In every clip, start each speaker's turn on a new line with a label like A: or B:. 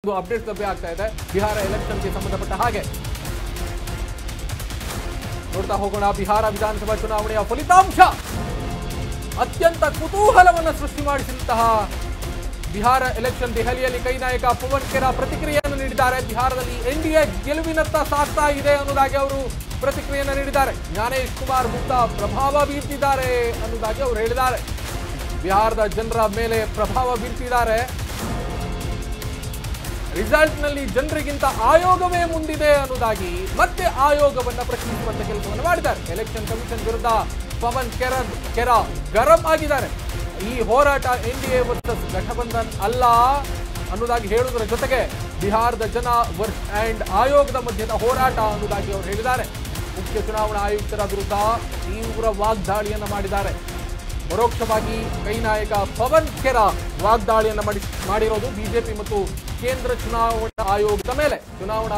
A: Update लभ्य ಆಗ್ತಾ ಇದೆ Bihar election ಗೆ ಸಂಬಂಧಪಟ್ಟ ಹಾಗೆ ನೋಡ್ತಾ ಹೋಗೋಣ ಬಿಹಾರ ವಿಧಾನಸಭಾ ಚುನಾವಣೆಯ ಫಲಿತಾಂಶ ಅತ್ಯಂತ ಕುತೂಹಲವನ್ನು ಸೃಷ್ಟಿ ಮಾಡಿಸಿದಂತಹ ಬಿಹಾರ ಎಲೆಕ್ಷನ್ ದೆಹಲಿಯಲ್ಲಿ ಕೈ ನಾಯಕ ಪವನ್ ಖೇರಾ ಪ್ರತಿಕ್ರಿಯೆಯನ್ನು ನೀಡಿದ್ದಾರೆ ಬಿಹಾರದಲ್ಲಿ ಎನ್ಡಿಎ ಗೆಲುವಿನತ್ತ ಸಾಗ್ತಾ ಇದೆ ಅನ್ನೋದಾಗಿ ಅವರು ಪ್ರತಿಕ್ರಿಯೆಯನ್ನು ನೀಡಿದ್ದಾರೆ ಜ್ಞಾನೇಶ್ ಕುಮಾರ್ ಗುಪ್ತಾ ಪ್ರಭಾವ ಬೀರ್ತಿದ್ದಾರೆ ಅನ್ನೋದಾಗಿ ಅವರು ಹೇಳಿದ್ದಾರೆ ಬಿಹಾರದ ಜನರ ಮೇಲೆ ಪ್ರಭಾವ ಬೀರ್ತಿದ್ದಾರೆ ರಿಸಲ್ಟ್ ನಲ್ಲಿ ಜನರಿಗಿಂತ ಆಯೋಗವೇ ಮುಂದಿದೆ ಅನ್ನೋದಾಗಿ ಮತ್ತೆ ಆಯೋಗವನ್ನ ಪ್ರಶ್ನಿಸುವಂತ ಕೆಲಸವನ್ನು ಮಾಡಿದ್ದಾರೆ ಎಲೆಕ್ಷನ್ ಕಮಿಷನ್ ವಿರುದ್ಧ ಪವನ್ ಖೇರಾ ಗರಂ ಆಗಿದ್ದಾರೆ ಈ ಹೋರಾಟ ಎನ್ಡಿಎ ವರ್ಸಸ್ ಗಠಬಂಧನ್ ಅಲ್ಲ ಅನ್ನೋದಾಗಿ ಹೇಳುವುದರ ಜೊತೆಗೆ ಬಿಹಾರದ ಜನ ಅಂಡ್ ಆಯೋಗದ ಮಧ್ಯದ ಹೋರಾಟ ಅನ್ನೋದಾಗಿ ಅವರು ಹೇಳಿದ್ದಾರೆ ಮುಖ್ಯ ಚುನಾವಣಾ ಆಯುಕ್ತರ ವಿರುದ್ಧ ತೀವ್ರ ವಾಗ್ದಾಳಿಯನ್ನು ಮಾಡಿದ್ದಾರೆ ಪರೋಕ್ಷವಾಗಿ ಕೈ ನಾಯಕ ಪವನ್ ಖೇರಾ ವಾಗ್ದಾಳಿಯನ್ನು ಮಾಡಿರೋದು ಬಿಜೆಪಿ ಮತ್ತು ಕೇಂದ್ರ ಚುನಾವಣಾ ಆಯೋಗದ ಮೇಲೆ ಚುನಾವಣಾ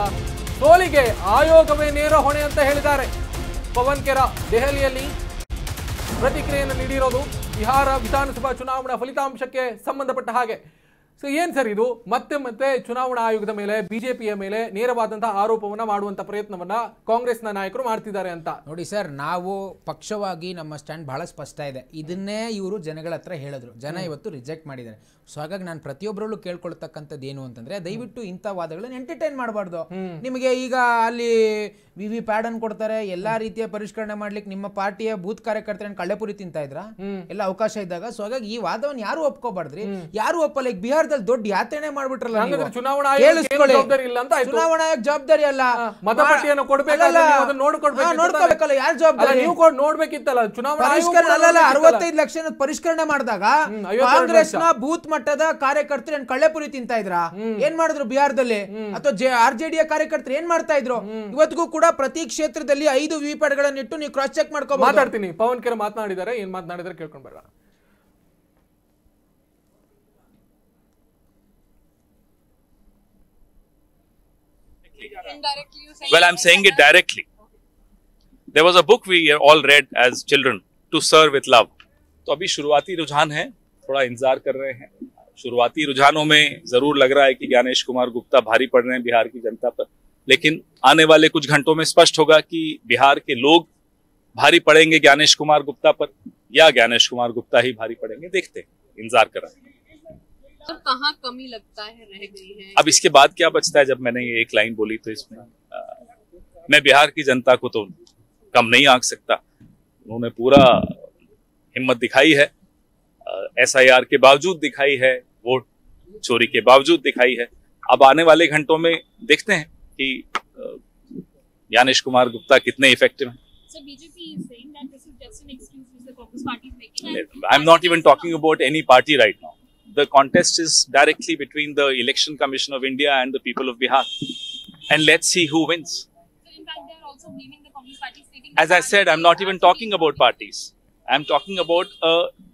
A: ಸೋಲಿಗೆ ಆಯೋಗವೇ ನೇರ ಹೊಣೆ ಅಂತ ಹೇಳಿದ್ದಾರೆ ಪವನ್ ಖೇರಾ ದೆಹಲಿಯಲ್ಲಿ ಪ್ರತಿಕ್ರಿಯೆಯನ್ನು ನೀಡಿರೋದು ಬಿಹಾರ ವಿಧಾನಸಭಾ ಚುನಾವಣಾ ಫಲಿತಾಂಶಕ್ಕೆ ಸಂಬಂಧಪಟ್ಟ ಹಾಗೆ ಸೊ ಏನ್ ಸರ್ ಇದು ಮತ್ತೆ ಮತ್ತೆ ಚುನಾವಣಾ ಆಯೋಗದ ಮೇಲೆ ಬಿಜೆಪಿಯ ಮೇಲೆ ನೇರವಾದಂತಹ ಆರೋಪವನ್ನ ಮಾಡುವಂತ ಪ್ರಯತ್ನವನ್ನ ಕಾಂಗ್ರೆಸ್ನ ನಾಯಕರು ಮಾಡ್ತಿದ್ದಾರೆ ಅಂತ
B: ನೋಡಿ ಸರ್ ನಾವು ಪಕ್ಷವಾಗಿ ನಮ್ಮ ಸ್ಟ್ಯಾಂಡ್ ಬಹಳ ಸ್ಪಷ್ಟ ಇದೆ ಇದನ್ನೇ ಇವರು ಜನಗಳ ಹತ್ರ ಹೇಳಿದ್ರು ಜನ ಇವತ್ತು ರಿಜೆಕ್ಟ್ ಮಾಡಿದ್ದಾರೆ ಸೊ ಹಾಗಾಗಿ ನಾನು ಪ್ರತಿಯೊಬ್ಬರಲ್ಲೂ ಕೇಳ್ಕೊಳ್ತಕ್ಕಂಥದ್ದು ಏನು ಅಂತಂದ್ರೆ ದಯವಿಟ್ಟು ಇಂಥ ವಾದಗಳನ್ನ ಎಂಟರ್ಟೈನ್ ಮಾಡಬಾರ್ದು ನಿಮಗೆ ಈಗ ಅಲ್ಲಿ ವಿ ಪ್ಯಾಡ್ ಅನ್ನು ಕೊಡ್ತಾರೆ ಎಲ್ಲಾ ರೀತಿಯ ಪರಿಷ್ಕರಣೆ ಮಾಡ್ಲಿಕ್ಕೆ ನಿಮ್ಮ ಪಾರ್ಟಿಯ ಬೂತ್ ಕಾರ್ಯಕರ್ತರನ್ನು ಕಳ್ಳೆಪುರಿ ತಿಂತಾ ಇದ್ರ ಎಲ್ಲ ಅವಕಾಶ ಇದ್ದಾಗ ಸೊ ಹಾಗಾಗಿ ಈ ವಾದವನ್ನು ಯಾರು ಒಪ್ಕೋಬಾರ್ದ್ರಿ ಯಾರು ಒಪ್ಪಲ್ಲ ಈಗ ಬಿಹಾರದಲ್ಲಿ ದೊಡ್ಡ ಯಾತ್ರೆನೇ ಮಾಡ್ಬಿಟ್ರಲ್ಲ
A: ಚುನಾವಣಾ ಆಯೋಗ
B: ಜವಾಬ್ದಾರಿ ಅಲ್ಲ
A: ಮತಪಟ್ಟಿಯನ್ನು
B: ನೋಡ್ಕೋಬೇಕಲ್ಲ ಯಾರು ಜವಾಬ್ದಾರಿ
A: ನೀವು ನೋಡ್ಬೇಕಿತ್ತಲ್ಲ ಚುನಾವಣಾ
B: 65 ಲಕ್ಷ ಪರಿಷ್ಕರಣೆ ಮಾಡಿದಾಗ ಕಾಂಗ್ರೆಸ್ನ ಬೂತ್ ಮಟ್ಟದ ಕಾರ್ಯಕರ್ತರು ಕಳ್ಳೆಪುರಿ ತಿಂತಾ ಇದ್ರ ಏನ್ ಮಾಡಿದ್ರು ಬಿಹಾರದಲ್ಲಿ ಅಥವಾ ಆರ್ಜೆಡಿಯ ಕಾರ್ಯಕರ್ತರು ಏನ್ ಮಾಡ್ತಾ ಇದ್ರು ಇವತ್ತಿಗೂ ಕೂಡ ಪ್ರತಿ ಕ್ಷೇತ್ರದಲ್ಲಿ 5 ವಿವಿಪ್ಯಾಟ್ ಗಳನ್ನಿಟ್ಟು ನೀವು ಕ್ರಾಸ್ ಚೆಕ್ ಮಾಡ್ಕೋಬಹುದು
A: ಮಾತಾಡ್ತೀನಿ ಪವನ್ ಖೇರಾ ಮಾತನಾಡಿದ್ದಾರೆ ಏನ್ ಮಾತನಾಡಿದ್ದಾರೆ ಕೇಳ್ಕೊಂಡು ಬರೋಣ
C: Well, I'm saying it directly. There was a book we all read as children, To Serve with Love. तो अभी शुरुआती रुझान है, थोड़ा इंतजार कर रहे हैं. शुरुआती रुझानों में जरूर लग रहा है कि ज्ञानेश कुमार गुप्ता भारी पड़ रहे हैं बिहार की जनता पर. लेकिन आने वाले कुछ घंटों में स्पष्ट होगा कि बिहार के लोग भारी पड़ेंगे ज्ञानेश कुमार गुप्ता पर या ज्ञानेश कुमार गुप्ता ही भारी पड़ेंगे. देखते हैं, इंतजार कर रहे हैं.
D: तो कहाँ कमी लगता है रह गई है?
C: अब इसके बाद क्या बचता है? जब मैंने ये एक लाइन बोली तो इसमें मैं बिहार की जनता को तो कम नहीं आंक सकता. उन्होंने पूरा हिम्मत दिखाई है, SIR के बावजूद दिखाई है, वोट चोरी के बावजूद दिखाई है. अब आने वाले घंटों में देखते हैं कि ज्ञानेश कुमार गुप्ता कितने इफेक्टिव हैं. I'm not even talking about any party right now. The contest is directly between the Election Commission of India and the people of Bihar. And let's see who wins. As I said, I'm not even talking about parties. I'm talking about a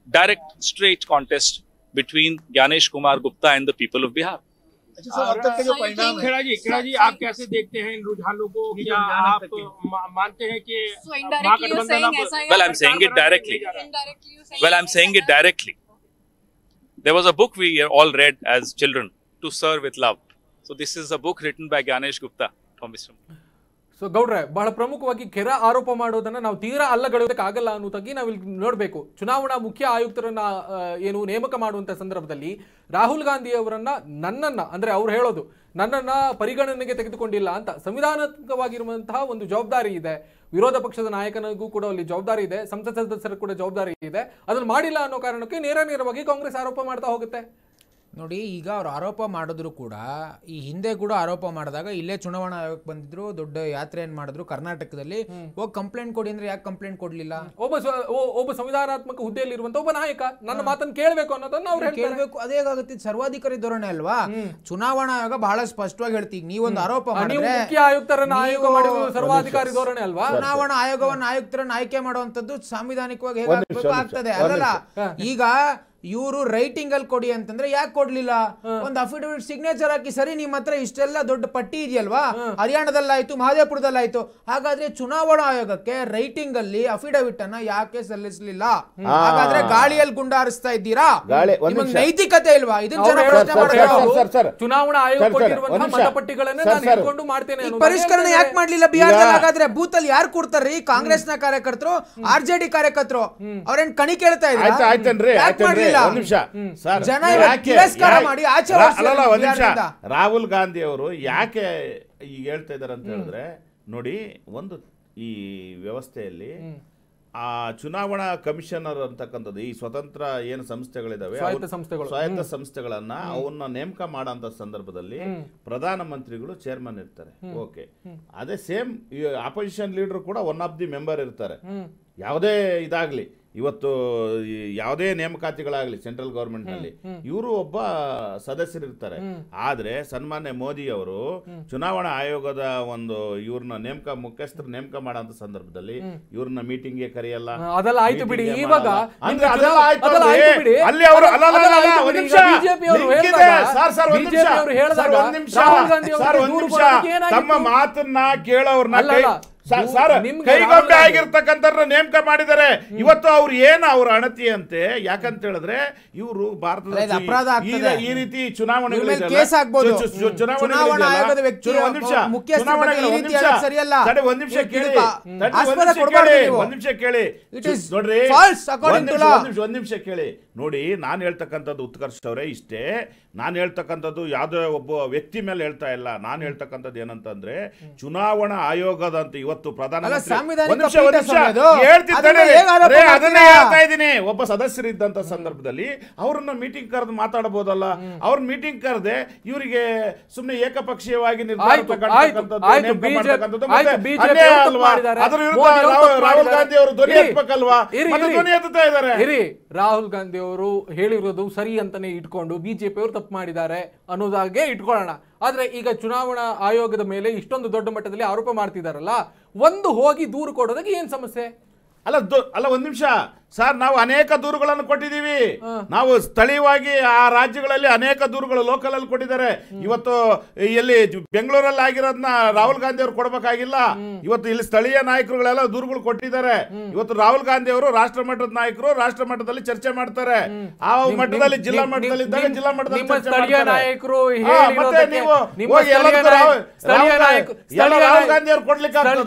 C: direct, straight contest between Gyanesh Kumar Gupta and the people of Bihar.
E: अच्छा अब तक के जो परिणाम खेड़ा जी आप कैसे देखते हैं इन रुझानों को? क्या आप मानते हैं कि
C: Well, I'm saying it directly. Well, I'm saying it directly. There was a book we all read as children, To Serve with Love. So this is a book written by Gyanesh Gupta from Mr.
A: So ಗೌಡ್ರೆ ಬಹಳ ಪ್ರಮುಖವಾಗಿ ಖೇರಾ ಆರೋಪ ಮಾಡೋದನ್ನ ನಾವು ತೀರಾ ಅಲ್ಲಗಳೆಯೋದಕ್ಕಾಗಲ್ಲ ಅನ್ನೋದಾಗಿ ನಾವಿಲ್ಲಿ ನೋಡಬೇಕು ಚುನಾವಣಾ ಮುಖ್ಯ ಆಯುಕ್ತರನ್ನ ಏನು ನೇಮಕ ಮಾಡುವಂತ ಸಂದರ್ಭದಲ್ಲಿ ರಾಹುಲ್ ಗಾಂಧಿ ಅವರನ್ನ ನನ್ನನ್ನ ಅಂದ್ರೆ ಅವ್ರು ಹೇಳೋದು ನನ್ನನ್ನ ಪರಿಗಣನೆಗೆ ತೆಗೆದುಕೊಂಡಿಲ್ಲ ಅಂತ ಸಂವಿಧಾನಾತ್ಮಕವಾಗಿರುವಂತಹ ಒಂದು ಜವಾಬ್ದಾರಿ ಇದೆ ವಿರೋಧ ಪಕ್ಷದ ನಾಯಕನಿಗೂ ಕೂಡ ಅಲ್ಲಿ ಜವಾಬ್ದಾರಿ ಇದೆ ಸಂಸತ್ ಸದಸ್ಯರು ಕೂಡ ಜವಾಬ್ದಾರಿ ಇದೆ ಅದನ್ನ ಮಾಡಿಲ್ಲ ಅನ್ನೋ ಕಾರಣಕ್ಕೆ ನೇರವಾಗಿ ಕಾಂಗ್ರೆಸ್ ಆರೋಪ ಮಾಡ್ತಾ ಹೋಗುತ್ತೆ
B: ನೋಡಿ ಈಗ ಅವ್ರು ಆರೋಪ ಮಾಡಿದ್ರು ಕೂಡ ಈ ಹಿಂದೆ ಕೂಡ ಆರೋಪ ಮಾಡಿದಾಗ ಇಲ್ಲೇ ಚುನಾವಣಾ ಆಯೋಗಕ್ಕೆ ಬಂದಿದ್ರು ದೊಡ್ಡ ಯಾತ್ರೆ ಏನ್ ಮಾಡಿದ್ರು ಕರ್ನಾಟಕದಲ್ಲಿ ಹೋಗಿ ಕಂಪ್ಲೇಂಟ್ ಕೊಡಿ ಅಂದ್ರೆ ಯಾಕೆ ಕಂಪ್ಲೇಂಟ್ ಕೊಡ್ಲಿಲ್ಲ
A: ಒಬ್ಬ ಸಂವಿಧಾನಾತ್ಮಕ ಹುದ್ದೆಯಲ್ಲಿರುವಂತ ಒಬ್ಬ ನಾಯಕ ನನ್ನ ಮಾತನ್ನು ಕೇಳಬೇಕು ಅನ್ನೋದನ್ನ ಅವ್ರು ಕೇಳಬೇಕು
B: ಅದೇ ಆಗುತ್ತೆ ಸರ್ವಾಧಿಕಾರಿ ಧೋರಣೆ ಅಲ್ವಾ ಚುನಾವಣಾ ಆಯೋಗ ಬಹಳ ಸ್ಪಷ್ಟವಾಗಿ ಹೇಳ್ತೀವಿ ನೀವೊಂದು ಆರೋಪ ಮಾಡಿದ್ರೆ
A: ಮುಖ್ಯ ಆಯುಕ್ತರನ್ನ ಆಯೋಗ ಮಾಡಿರೋದು ಸರ್ವಾಧಿಕಾರಿ ಧೋರಣೆ ಅಲ್ವಾ
B: ಚುನಾವಣಾ ಆಯೋಗವನ್ನ ಆಯುಕ್ತರನ್ನ ಆಯ್ಕೆ ಮಾಡುವಂತದ್ದು ಸಾಂವಿಧಾನಿಕವಾಗಿ ಹೇಗಾಗಬೇಕು ಆಗ್ತದೆ ಅಲ್ಲಲ್ಲ ಈಗ ಇವರು ರೈಟಿಂಗ್ ಅಲ್ಲಿ ಕೊಡಿ ಅಂತಂದ್ರೆ ಯಾಕೆ ಕೊಡ್ಲಿಲ್ಲ? ಒಂದು ಅಫಿಡವಿಟ್ ಸಿಗ್ನೇಚರ್ ಹಾಕಿ, ಸರಿ ನಿಮ್ಮ ಹತ್ರ ಇಷ್ಟೆಲ್ಲ ದೊಡ್ಡ ಪಟ್ಟಿ ಇದೆಯಲ್ವಾ, ಹರಿಯಾಣದಲ್ಲಾಯ್ತು, ಮಹದೇವಪುರದಲ್ಲಾಯ್ತು, ಹಾಗಾದ್ರೆ ಚುನಾವಣಾ ಆಯೋಗಕ್ಕೆ ರೈಟಿಂಗ್ ಅಲ್ಲಿ ಅಫಿಡವಿಟ್ ಅನ್ನ ಯಾಕೆ ಸಲ್ಲಿಸಲಿಲ್ಲ? ಹಾಗಾದ್ರೆ ಗಾಳಿಯಲ್ಲಿ ಗುಂಡಾರಿಸ್ತಾ ಇದ್ದೀರಾ? ನಿಮಗೆ ನೈತಿಕತೆ ಇಲ್ವಾ? ಇದನ್ನ ಜನ ಪ್ರಶ್ನೆ ಮಾಡಿದ್ರು.
A: ಚುನಾವಣಾ ಆಯೋಗ ಕೊಟ್ಟಿರುವಂತಹ ಮತಪಟ್ಟಿಗಳನ್ನ ನಾನು ಹಿಡ್ಕೊಂಡು ಮಾಡ್ತೇನೆ ಅನ್ನೋದು
B: ಪರಿಷ್ಕರಣೆ ಯಾಕೆ ಮಾಡ್ಲಿಲ್ಲ ಬಿಹಾರದಲ್ಲಿ? ಹಾಗಾದ್ರೆ ಬೂತ್ ಅಲ್ಲಿ ಯಾರು ಕೂಡ್ತಾರ್ರಿ? ಕಾಂಗ್ರೆಸ್ನ ಕಾರ್ಯಕರ್ತರು, ಆರ್ಜೆಡಿ ಕಾರ್ಯಕರ್ತರು, ಅವ್ರೇನ್ ಕಣಿ ಕೇಳ್ತಾ ಇದ್ದಾರೆ? ಜನ ತಿರಸ್ಕಾರ ಮಾಡಿ ಆಚೆ
F: ರಾಹುಲ್ ಗಾಂಧಿ ಅವರು ಯಾಕೆ ಈಗ ಹೇಳ್ತಾ ಇದಾರೆ ಅಂತ ಹೇಳಿದ್ರೆ, ನೋಡಿ, ಒಂದು ಈ ವ್ಯವಸ್ಥೆಯಲ್ಲಿ ಆ ಚುನಾವಣಾ ಕಮಿಷನರ್ ಅಂತಕ್ಕಂಥದ್ದು, ಈ ಸ್ವತಂತ್ರ ಏನು ಸಂಸ್ಥೆಗಳಿದಾವೆ, ಸ್ವಾಯತ್ತ ಸಂಸ್ಥೆಗಳನ್ನ ಅವನ್ನ ನೇಮಕ ಮಾಡೋ ಸಂದರ್ಭದಲ್ಲಿ ಪ್ರಧಾನಮಂತ್ರಿಗಳು ಚೇರ್ಮನ್ ಇರ್ತಾರೆ. ಓಕೆ, ಅದೇ ಸೇಮ್ ಅಪೋಸಿಷನ್ ಲೀಡರ್ ಕೂಡ ಒನ್ ಆಫ್ ದಿ ಮೆಂಬರ್ ಇರ್ತಾರೆ. ಯಾವುದೇ ಇದಾಗ್ಲಿ, ಇವತ್ತು ಯಾವುದೇ ನೇಮಕಾತಿಗಳಾಗಲಿ ಸೆಂಟ್ರಲ್ ಗವರ್ಮೆಂಟ್ ನಲ್ಲಿ ಇವರು ಒಬ್ಬ ಸದಸ್ಯರಿರ್ತಾರೆ. ಆದ್ರೆ ಸನ್ಮಾನ್ಯ ಮೋದಿ ಅವರು ಚುನಾವಣಾ ಆಯೋಗದ ಒಂದು ಇವ್ರನ್ನ ಮುಖ್ಯಸ್ಥರ ನೇಮಕ ಮಾಡೋ ಸಂದರ್ಭದಲ್ಲಿ ಇವ್ರನ್ನ ಮೀಟಿಂಗ್ಗೆ ಕರೆಯಲ್ಲ.
A: ಅದೆಲ್ಲ ಆಯ್ತು ಬಿಡಿ. ಇವಾಗ
F: ತಮ್ಮ ಮಾತನ್ನ ಕೇಳೋರ್ನ ಕೈಗೊಂಬೆ ಆಗಿರ್ತಕ್ಕಂಥವ್ರನ್ನ ನೇಮಕ ಮಾಡಿದ್ದಾರೆ. ಇವತ್ತು ಅವ್ರು ಏನು ಅವ್ರ ಅಣತಿ ಅಂತೆ, ಯಾಕಂತ ಹೇಳಿದ್ರೆ ಇವರು ಭಾರತದ ಈ ರೀತಿ ಒಂದ್ ನಿಮಿಷ ಕೇಳಿ ನೋಡಿ. ನಾನು ಹೇಳ್ತಕ್ಕಂಥದ್ದು ಉತ್ಕರ್ಷ್ ಅವರೇ ಇಷ್ಟೇ. ನಾನು ಹೇಳ್ತಕ್ಕಂಥದ್ದು ಯಾವುದೇ ಒಬ್ಬ ವ್ಯಕ್ತಿ ಮೇಲೆ ಹೇಳ್ತಾ ಇಲ್ಲ. ನಾನು ಹೇಳ್ತಕ್ಕಂಥದ್ದು ಏನಂತಂದ್ರೆ, ಚುನಾವಣಾ ಆಯೋಗದಂತ ಇವತ್ತು ಅದನ್ನೇ ಹೇಳ್ತಾ ಇದ್ದೀನಿ. ಒಬ್ಬ ಸದಸ್ಯರಿದ್ದಂತ ಸಂದರ್ಭದಲ್ಲಿ ಅವ್ರನ್ನ ಮೀಟಿಂಗ್ ಕರೆದು ಮಾತಾಡಬಹುದಲ್ಲ. ಅವ್ರ ಮೀಟಿಂಗ್ ಕರೆದೆ ಇವರಿಗೆ ಸುಮ್ಮನೆ ಏಕಪಕ್ಷೀಯವಾಗಿ ನಿರ್ಧಾರ ರಾಹುಲ್ ಗಾಂಧಿ ಅವರು ಧ್ವನಿ ಎತ್ತಬೇಕಲ್ವಾ? ಧ್ವನಿ ಎತ್ತುತ್ತಾ ಇದ್ದಾರೆ.
A: ರಾಹುಲ್ ಗಾಂಧಿ ಅವರು ಹೇಳಿರೋದು ಸರಿ ಅಂತಾನೆ ಇಟ್ಕೊಂಡು ಬಿಜೆಪಿ ಅವರು ತಪ್ಪು ಮಾಡಿದ್ದಾರೆ ಅನ್ನೋದಾಗೆ ಇಟ್ಕೊಳ್ಳೋಣ. ಆದ್ರೆ ಈಗ ಚುನಾವಣಾ ಆಯೋಗದ ಮೇಲೆ ಇಷ್ಟೊಂದು ದೊಡ್ಡ ಮಟ್ಟದಲ್ಲಿ ಆರೋಪ ಮಾಡ್ತಿದಾರಲ್ಲ, ಒಂದು ಹೋಗಿ ದೂರು ಕೊಡೋದಕ್ಕೆ ಏನ್ ಸಮಸ್ಯೆ?
F: ಅಲ್ಲ ಒಂದ್ ನಿಮಿಷ ಸರ್, ನಾವು ಅನೇಕ ದೂರುಗಳನ್ನು ಕೊಟ್ಟಿದ್ದೀವಿ. ನಾವು ಸ್ಥಳೀಯವಾಗಿ ಆ ರಾಜ್ಯಗಳಲ್ಲಿ ಅನೇಕ ದೂರುಗಳು ಲೋಕಲ್ ಅಲ್ಲಿ ಕೊಟ್ಟಿದ್ದಾರೆ. ಇವತ್ತು ಎಲ್ಲಿ ಬೆಂಗಳೂರಲ್ಲಿ ಆಗಿರೋದನ್ನ ರಾಹುಲ್ ಗಾಂಧಿ ಅವರು ಕೊಡಬೇಕಾಗಿಲ್ಲ. ಇವತ್ತು ಇಲ್ಲಿ ಸ್ಥಳೀಯ ನಾಯಕರುಗಳೆಲ್ಲ ದೂರುಗಳು ಕೊಟ್ಟಿದ್ದಾರೆ. ಇವತ್ತು ರಾಹುಲ್ ಗಾಂಧಿ ಅವರು ರಾಷ್ಟ್ರ ಮಟ್ಟದ ನಾಯಕರು, ರಾಷ್ಟ್ರ ಮಟ್ಟದಲ್ಲಿ ಚರ್ಚೆ ಮಾಡ್ತಾರೆ. ಆ ಮಟ್ಟದಲ್ಲಿ ಜಿಲ್ಲಾ ಮಟ್ಟದಲ್ಲಿ ಇದ್ದಾಗ ಜಿಲ್ಲಾ ಮಟ್ಟದಲ್ಲಿ ರಾಹುಲ್ ಗಾಂಧಿ ಅವರು ಕೊಡ್ಲಿಕ್ಕೆ